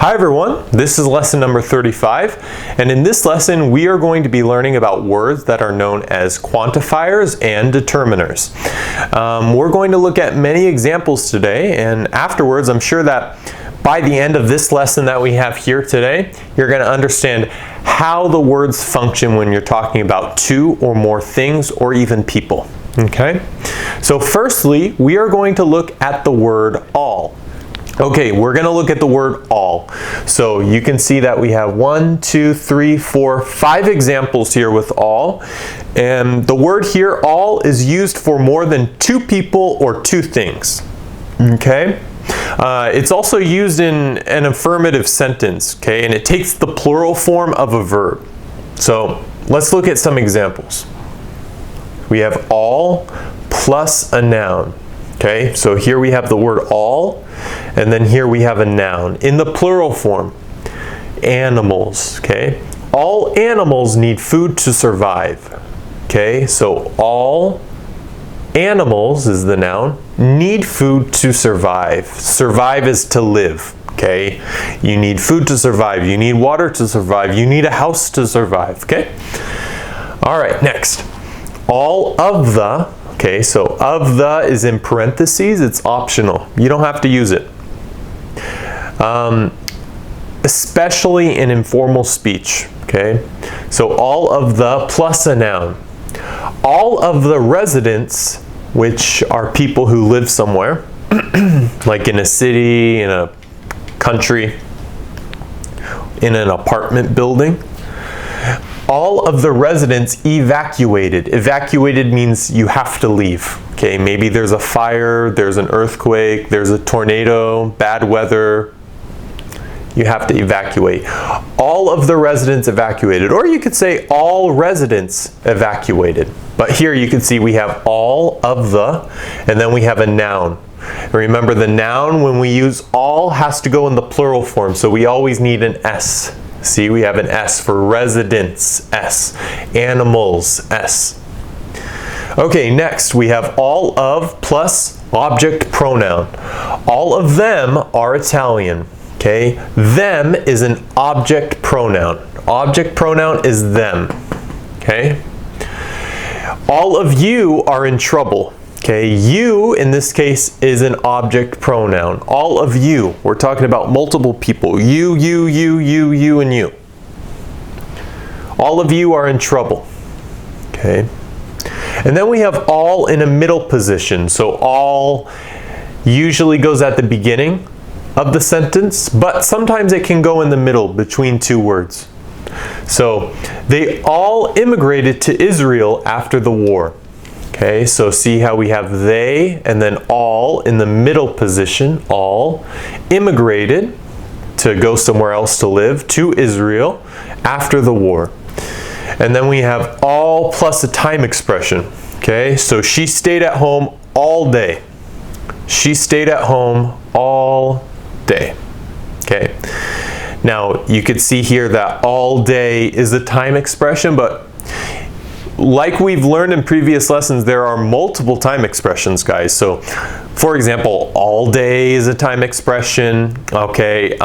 Hi everyone, this is lesson number 35, and in this lesson we are going to be learning about words that are known as quantifiers and determiners. We're going to look at many examples today, and afterwards I'm sure that by the end of this lesson that we have here today, you're going to understand how the words function when you're talking about two or more things or even people. Okay? So firstly, we are going to look at the word all. Okay, we're going to look at the word all. So you can see that we have 1, 2, 3, 4, 5 examples here with all. And the word here, all, is used for more than two people or two things. Okay? It's also used in an affirmative sentence, okay? And it takes the plural form of a verb. So let's look at some examples. We have all plus a noun. Okay, so here we have the word all, and then here we have a noun in the plural form. Animals, okay? All animals need food to survive. Okay, so all animals is the noun, need food to survive. Survive is to live, okay? You need food to survive, you need water to survive, you need a house to survive, okay? All right, next. All of the, okay, so of the is in parentheses, it's optional. You don't have to use it. Especially in informal speech, okay? So all of the plus a noun. All of the residents, which are people who live somewhere, like in a city, in a country, in an apartment building, all of the residents evacuated. Evacuated means you have to leave. Okay, maybe there's a fire, there's an earthquake, there's a tornado, bad weather. You have to evacuate. All of the residents evacuated. Or you could say all residents evacuated. But here you can see we have all of the, and then we have a noun. Remember, the noun, when we use all, has to go in the plural form, so we always need an S. See, we have an S for residents, S. Animals, S. Okay, next we have all of plus object pronoun. All of them are Italian. Okay, them is an object pronoun. Object pronoun is them. Okay, all of you are in trouble. Okay, you in this case is an object pronoun. All of you. We're talking about multiple people. You, and you. All of you are in trouble. Okay. And then we have all in a middle position. So all usually goes at the beginning of the sentence, but sometimes it can go in the middle between two words. So they all immigrated to Israel after the war. Okay, so see how we have they and then all in the middle position. All immigrated to go somewhere else to live to Israel after the war. And then we have all plus a time expression. Okay, so she stayed at home all day. She stayed at home all day. Okay, now you could see here that all day is a time expression, but like we've learned in previous lessons, there are multiple time expressions, guys. So, for example, all day is a time expression. Okay,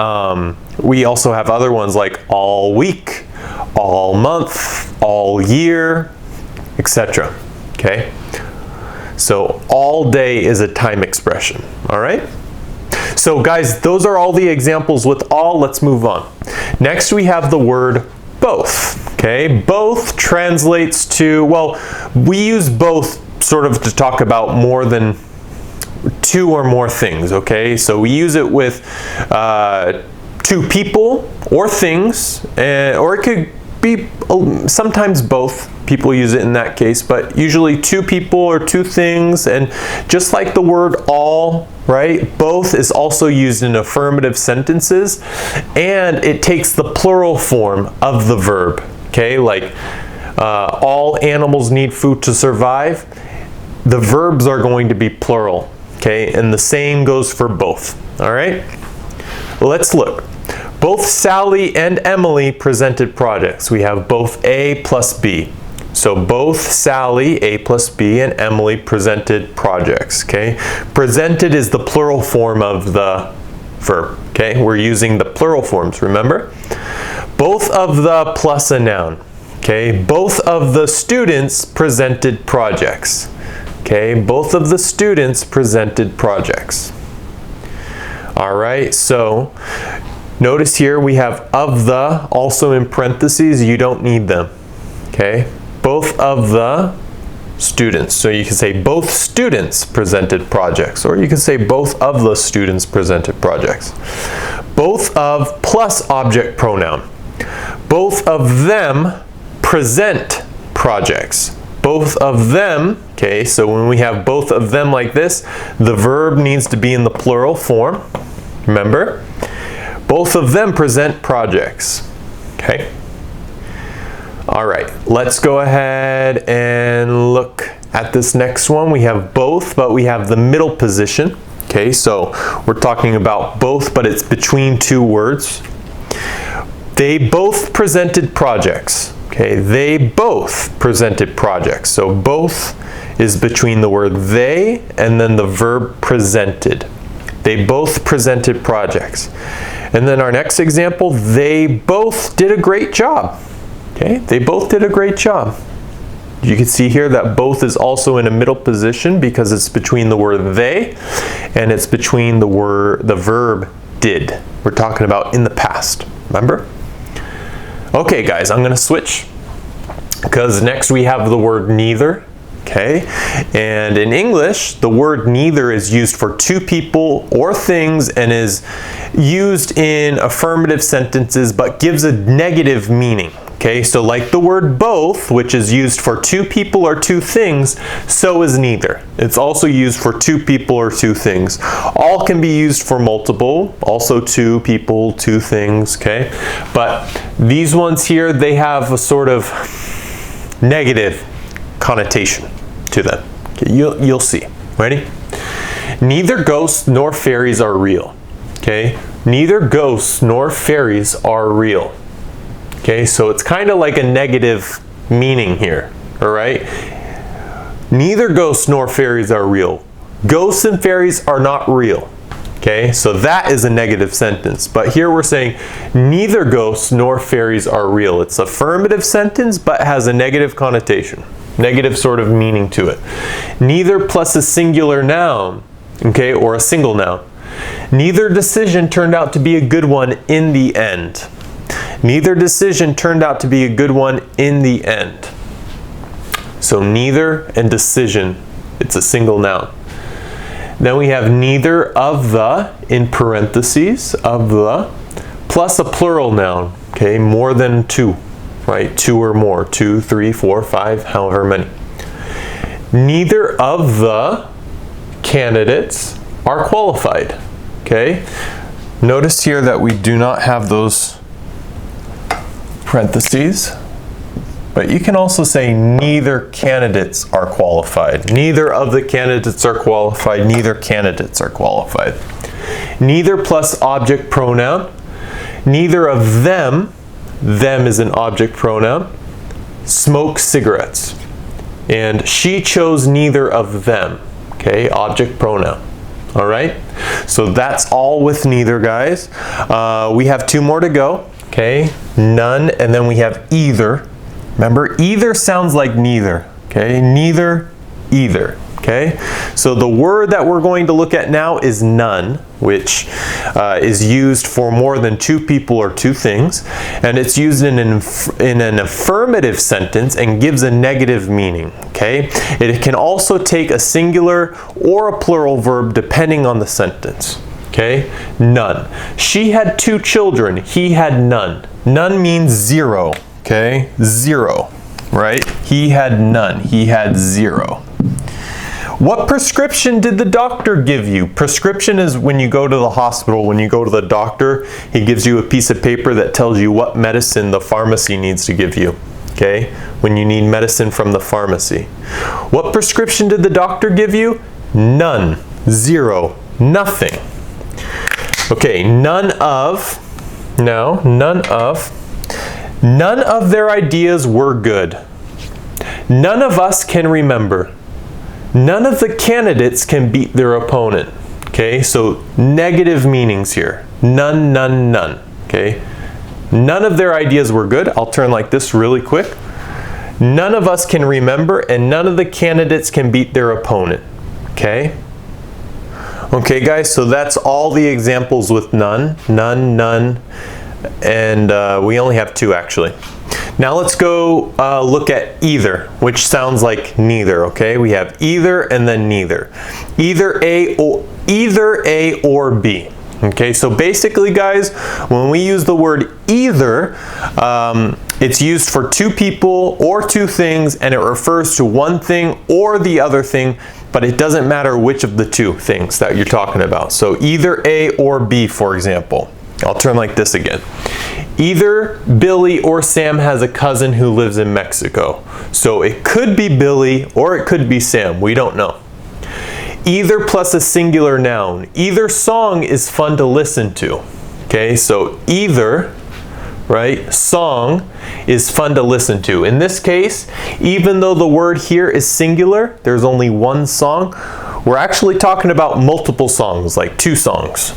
we also have other ones like all week, all month, all year, etc. Okay, so all day is a time expression. All right. So, guys, those are all the examples with all. Let's move on. Next, we have the word both. Okay, both translates to, well, we use both sort of to talk about more than two or more things, okay? So we use it with two people or things, or it could be sometimes both. People use it in that case, but usually two people or two things. And just like the word all, right, both is also used in affirmative sentences, and it takes the plural form of the verb. Okay, like all animals need food to survive. The verbs are going to be plural. Okay, and the same goes for both. All right, let's look. Both Sally and Emily presented projects. We have both A plus B. So both Sally, A plus B, and Emily presented projects, okay? Presented is the plural form of the verb. Okay, we're using the plural forms, remember? Both of the plus a noun. Okay, both of the students presented projects. Okay, both of the students presented projects. All right, so notice here we have of the also in parentheses. You don't need them. Okay, both of the students. So you can say both students presented projects, or you can say both of the students presented projects. Both of plus object pronoun. Both of them present projects. Both of them, okay, so when we have both of them like this, the verb needs to be in the plural form. Remember? Both of them present projects. Okay? All right, let's go ahead and look at this next one. We have both, but we have the middle position. Okay, so we're talking about both, but it's between two words. They both presented projects. Okay, they both presented projects. So both is between the word they and then the verb presented. They both presented projects. And then our next example, they both did a great job. Okay, they both did a great job. You can see here that both is also in a middle position because it's between the word they and it's between the verb did. We're talking about in the past, remember? Okay guys, I'm gonna switch because next we have the word neither. Okay, and in English, the word neither is used for two people or things and is used in affirmative sentences but gives a negative meaning. Okay, so like the word both, which is used for two people or two things, so is neither. It's also used for two people or two things. All can be used for multiple, also two people, two things, okay? But these ones here, they have a sort of negative connotation to them. Okay, you'll see. Ready? Neither ghosts nor fairies are real. Okay? Neither ghosts nor fairies are real. Okay, so it's kind of like a negative meaning here, all right? Neither ghosts nor fairies are real. Ghosts and fairies are not real. Okay, so that is a negative sentence. But here we're saying neither ghosts nor fairies are real. It's an affirmative sentence, but has a negative connotation, negative sort of meaning to it. Neither plus a singular noun, okay, or a single noun. Neither decision turned out to be a good one in the end. Neither decision turned out to be a good one in the end. So neither and decision, it's a single noun. Then we have neither of the, in parentheses, of the, plus a plural noun, okay, more than two, right? Two or more, 2, 3, 4, 5, however many. Neither of the candidates are qualified, okay? Notice here that we do not have those parentheses, but you can also say neither candidates are qualified. Neither of the candidates are qualified. Neither candidates are qualified. Neither plus object pronoun. Neither of them, them is an object pronoun, smoke cigarettes. And she chose neither of them. Okay, object pronoun. All right, so that's all with neither, guys. We have two more to go. Okay, none, and then we have either. Remember, either sounds like neither. Okay, neither, either. Okay, so the word that we're going to look at now is none, which is used for more than two people or two things, and it's used in an affirmative sentence and gives a negative meaning. Okay, it can also take a singular or a plural verb depending on the sentence. Okay, none. She had 2 children. He had none. None means 0. Okay, 0, right? He had none. He had 0. What prescription did the doctor give you? Prescription is when you go to the hospital, when you go to the doctor, he gives you a piece of paper that tells you what medicine the pharmacy needs to give you. Okay, when you need medicine from the pharmacy. What prescription did the doctor give you? None. 0. Nothing. Okay, none of their ideas were good. None of us can remember. None of the candidates can beat their opponent. Okay, so negative meanings here. none, none, none. Okay? None of their ideas were good. I'll turn like this really quick. None of us can remember, and none of the candidates can beat their opponent. Okay? Okay, guys, so that's all the examples with none, none, none, and we only have 2 actually. Now let's go look at either, which sounds like neither. Okay, we have either and then neither. Either A or B. Okay, so basically, guys, when we use the word either, it's used for 2 people or 2 things, and it refers to one thing or the other thing, but it doesn't matter which of the 2 things that you're talking about. So either A or B, for example. I'll turn like this again. Either Billy or Sam has a cousin who lives in Mexico. So it could be Billy or it could be Sam. We don't know. Either plus a singular noun. Either song is fun to listen to. Okay, so either, right, song is fun to listen to. In this case, even though the word here is singular, there's only one song, we're actually talking about multiple songs, like 2 songs.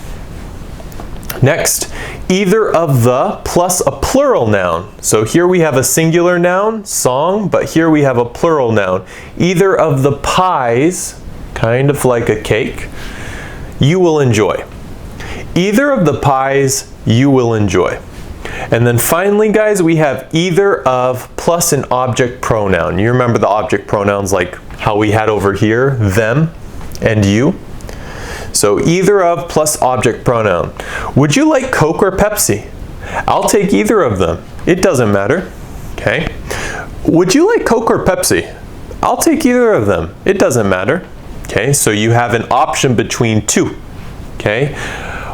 Next, either of the plus a plural noun. So here we have a singular noun, song, but here we have a plural noun. Either of the pies, kind of like a cake, you will enjoy. Either of the pies you will enjoy. And then finally, guys, we have either of plus an object pronoun. You remember the object pronouns like how we had over here, them and you. So either of plus object pronoun. Would you like Coke or Pepsi? I'll take either of them. It doesn't matter. Okay. Would you like Coke or Pepsi? I'll take either of them. It doesn't matter. Okay, so you have an option between 2. Okay.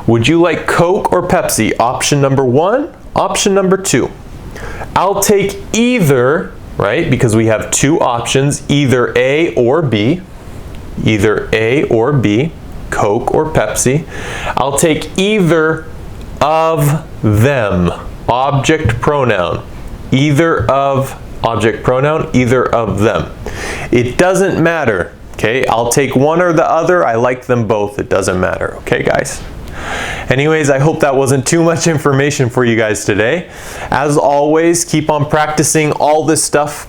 Would you like Coke or Pepsi? Option number 1, option number 2. I'll take either, right? Because we have 2 options, either A or B. Either A or B. Coke or Pepsi. I'll take either of them. Object pronoun. Either of, object pronoun, either of them. It doesn't matter. Okay, I'll take one or the other. I like them both. It doesn't matter. Okay, guys? Anyways, I hope that wasn't too much information for you guys today. As always, keep on practicing all this stuff.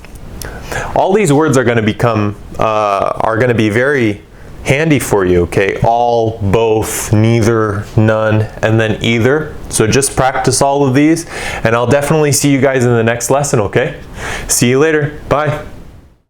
All these words are going to be very handy for you, okay? All, both, neither, none, and then either. So just practice all of these, and I'll definitely see you guys in the next lesson, okay? See you later. Bye.